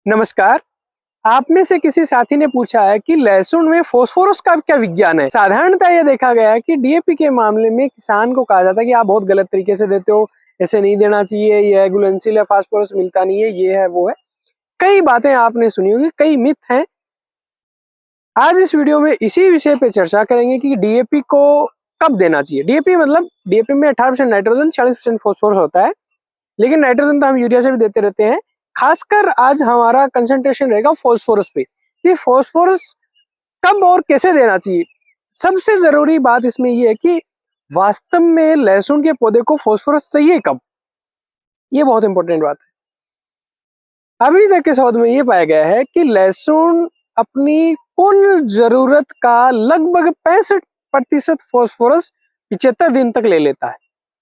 नमस्कार। आप में से किसी साथी ने पूछा है कि लहसुन में फास्फोरस का क्या विज्ञान है। साधारणतः यह देखा गया है कि डीएपी के मामले में किसान को कहा जाता है कि आप बहुत गलत तरीके से देते हो, ऐसे नहीं देना चाहिए, यह घुलनशील है, फास्फोरस मिलता नहीं है, ये है वो है। कई बातें आपने सुनी होगी, कई मिथ हैं। आज इस वीडियो में इसी विषय पे चर्चा करेंगे कि डीएपी को कब देना चाहिए। डीएपी मतलब डीएपी में 18% नाइट्रोजन 40% फास्फोरस होता है, लेकिन नाइट्रोजन तो हम यूरिया से भी देते रहते हैं। खासकर आज हमारा कंसंट्रेशन रहेगा फास्फोरस पे कि फास्फोरस कब और कैसे देना चाहिए। सबसे जरूरी बात इसमें यह है कि वास्तव में लहसुन के पौधे को फास्फोरस चाहिए कब, ये बहुत इंपॉर्टेंट बात है। अभी तक के शोध में यह पाया गया है कि लहसुन अपनी कुल जरूरत का लगभग 65% फास्फोरस 75 दिन तक ले लेता है,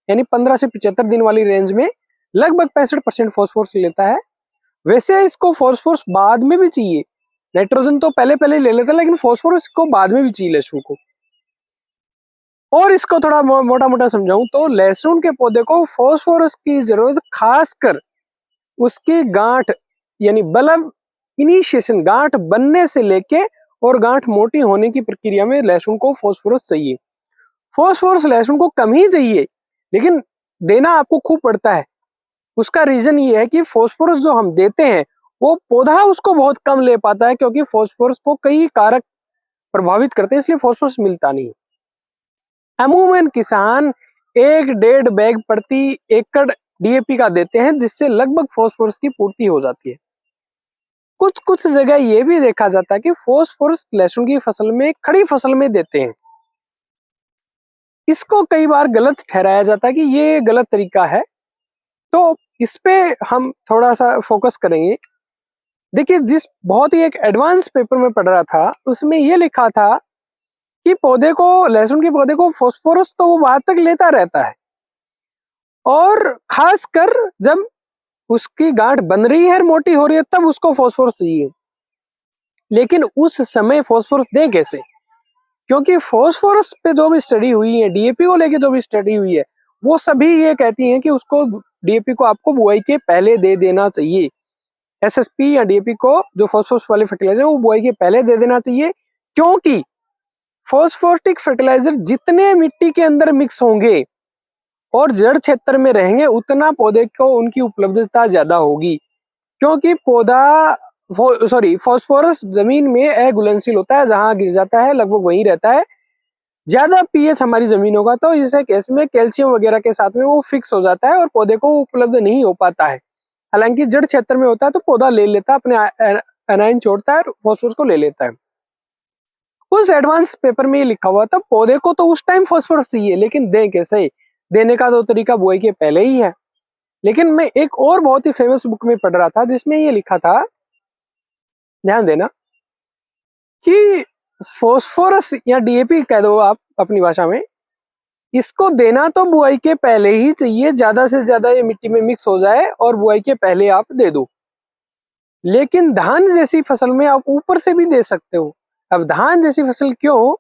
यानी 15 से 75 दिन वाली रेंज में लगभग 65% फास्फोरस लेता है। वैसे इसको फास्फोरस बाद में भी चाहिए, नाइट्रोजन तो पहले पहले ले लेता है, लेकिन फास्फोरस को बाद में भी चाहिए लहसुन को। और इसको थोड़ा मोटा मोटा समझाऊं तो लहसुन के पौधे को फास्फोरस की जरूरत खासकर उसकी गांठ यानी बल्ब इनिशिएशन, गांठ बनने से लेके और गांठ मोटी होने की प्रक्रिया में लहसुन को फास्फोरस चाहिए। फास्फोरस लहसुन को कम ही चाहिए, लेकिन देना आपको खूब पड़ता है। उसका रीजन ये है कि फास्फोरस जो हम देते हैं वो पौधा उसको बहुत कम ले पाता है, क्योंकि फास्फोरस को कई कारक प्रभावित करते हैं, इसलिए फास्फोरस मिलता नहीं। अमूमन किसान 1-1.5 बैग प्रति एकड़ डीएपी का देते हैं, जिससे लगभग फास्फोरस की पूर्ति हो जाती है। कुछ कुछ जगह ये भी देखा जाता है कि फास्फोरस लहसुन की फसल में, खड़ी फसल में देते हैं। इसको कई बार गलत ठहराया जाता है कि ये गलत तरीका है, तो इस पे हम थोड़ा सा फोकस करेंगे। देखिए, जिस बहुत ही एक एडवांस पेपर में पढ़ रहा था, उसमें ये लिखा था कि पौधे को, लहसुन के पौधे को फास्फोरस तो वो बाद तक लेता रहता है, और खासकर जब उसकी गांठ बन रही है, मोटी हो रही है, तब उसको फास्फोरस चाहिए। लेकिन उस समय फास्फोरस दे कैसे? क्योंकि फास्फोरस पे जो भी स्टडी हुई है, डीएपी को लेके जो भी स्टडी हुई है, वो सभी ये कहती हैं कि उसको, डीएपी को आपको बुआई के पहले दे देना चाहिए। एसएसपी या डीएपी को, जो फास्फोरस वाले फर्टिलाइजर, वो बुआई के पहले दे देना चाहिए, क्योंकि फास्फोरेटिक फर्टिलाइजर जितने मिट्टी के अंदर मिक्स होंगे और जड़ क्षेत्र में रहेंगे, उतना पौधे को उनकी उपलब्धता ज्यादा होगी। क्योंकि फास्फोरस जमीन में अघुलनशील होता है, जहां गिर जाता है लगभग वहीं रहता है। ज्यादा पीएच हमारी जमीन होगा तो इस केस में कैल्शियम वगैरह के साथ में वो फिक्स हो जाता है और पौधे को उपलब्ध नहीं हो पाता है। हालांकि जड़ क्षेत्र में होता है तो पौधा ले लेता है, अपने एनाइन छोड़ता है, फास्फोरस को ले लेता है। उस एडवांस पेपर में ये लिखा हुआ था पौधे को तो उस टाइम फास्फोरस चाहिए, लेकिन दें कैसे? देने का तो तरीका बुआई के पहले ही है। लेकिन मैं एक और बहुत ही फेमस बुक में पढ़ रहा था, जिसमें ये लिखा था, ध्यान देना, कि फास्फोरस या डीएपी कह दो आप अपनी भाषा में, इसको देना तो बुआई के पहले ही चाहिए, ज्यादा से ज्यादा ये मिट्टी में मिक्स हो जाए और बुआई के पहले आप दे दो। लेकिन धान जैसी फसल में आप ऊपर से भी दे सकते हो। अब धान जैसी फसल क्यों?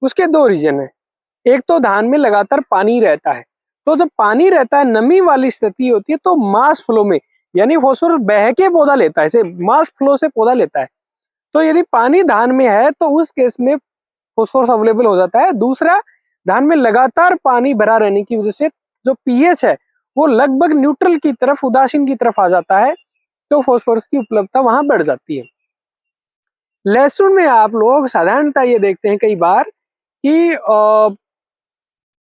उसके दो रीजन है। एक तो धान में लगातार पानी रहता है, तो जब पानी रहता है, नमी वाली स्थिति होती है, तो मास फ्लो में, यानी फास्फोरस बह के पौधा लेता है, इसे मास फ्लो से पौधा लेता है। तो यदि पानी धान में है तो उस केस में फास्फोरस अवेलेबल हो जाता है। दूसरा, धान में लगातार पानी भरा रहने की वजह से जो पीएच है वो लगभग न्यूट्रल की तरफ, उदासीन की तरफ आ जाता है, तो फास्फोरस की उपलब्धता वहां बढ़ जाती है। लहसुन में आप लोग साधारणतः ये देखते हैं कई बार कि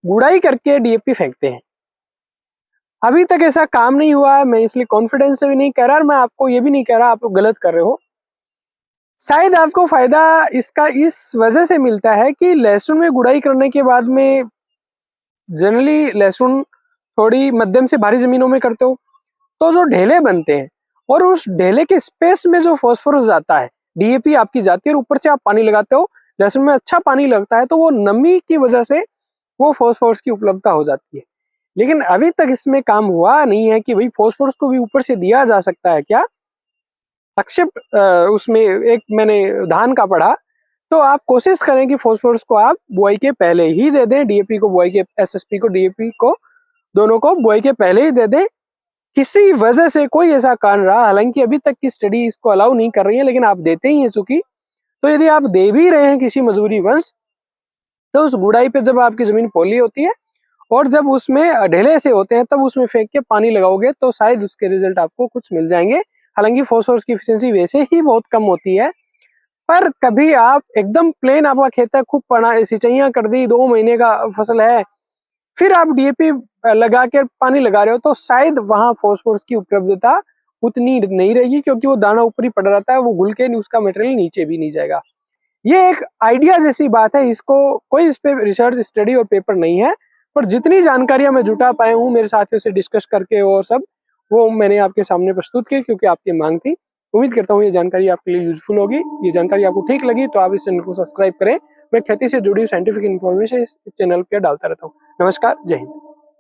गुड़ाई करके डीएपी फेंकते हैं। अभी तक ऐसा काम नहीं हुआ है, मैं इसलिए कॉन्फिडेंस से भी नहीं कह रहा, और मैं आपको ये भी नहीं कह रहा आप लोग गलत कर रहे हो। शायद आपको फायदा इसका इस वजह से मिलता है कि लहसुन में गुड़ाई करने के बाद में, जनरली लहसुन थोड़ी मध्यम से भारी जमीनों में करते हो, तो जो ढेले बनते हैं और उस ढेले के स्पेस में जो फास्फोरस जाता है, डीएपी आपकी जाती है, और ऊपर से आप पानी लगाते हो, लहसुन में अच्छा पानी लगता है, तो वो नमी की वजह से वो फास्फोरस की उपलब्धता हो जाती है। लेकिन अभी तक इसमें काम हुआ नहीं है कि भाई फास्फोरस को भी ऊपर से दिया जा सकता है क्या। एक्सेप्ट उसमें एक मैंने धान का पढ़ा, तो आप कोशिश करें कि फास्फोरस को आप बुआई के पहले ही दे दें, डीएपी को बुआई के, एसएसपी को, डीएपी को, दोनों को बुआई के पहले ही दे दें। किसी वजह से कोई ऐसा कारण रहा, हालांकि अभी तक की स्टडी इसको अलाउ नहीं कर रही है, लेकिन आप देते ही हैं चूंकि, तो यदि आप दे भी रहे हैं किसी मजबूरी वंश, तो उस गुड़ाई पे जब आपकी जमीन पोली होती है और जब उसमें ढेले से होते हैं तब उसमें फेंक के पानी लगाओगे तो शायद उसके रिजल्ट आपको कुछ मिल जाएंगे। हालांकि फॉस्फोरस की एफिशिएंसी वैसे ही बहुत कम होती है, पर कभी आप एकदम प्लेन आपका खेत है, खूब सिंचाइयां कर दी, 2 महीने का फसल है, फिर आप डीएपी लगा के पानी लगा रहे हो, तो शायद वहां फॉस्फोरस की उपलब्धता उतनी नहीं रहेगी, क्योंकि वो दाना ऊपर ही पड़ रहता है, वो घुल के उसका मटेरियल नीचे भी नहीं जाएगा। ये एक आइडिया जैसी बात है, इसको कोई इस पे रिसर्च स्टडी और पेपर नहीं है, पर जितनी जानकारियां मैं जुटा पाया हूँ मेरे साथियों से डिस्कस करके और सब, वो मैंने आपके सामने प्रस्तुत की क्योंकि आपकी मांग थी। उम्मीद करता हूँ ये जानकारी आपके लिए यूजफुल होगी। ये जानकारी आपको ठीक लगी तो आप इस चैनल को सब्सक्राइब करें। मैं खेती से जुड़ी हुई साइंटिफिक इन्फॉर्मेशन इस चैनल पर डालता रहता हूँ। नमस्कार, जय हिंद।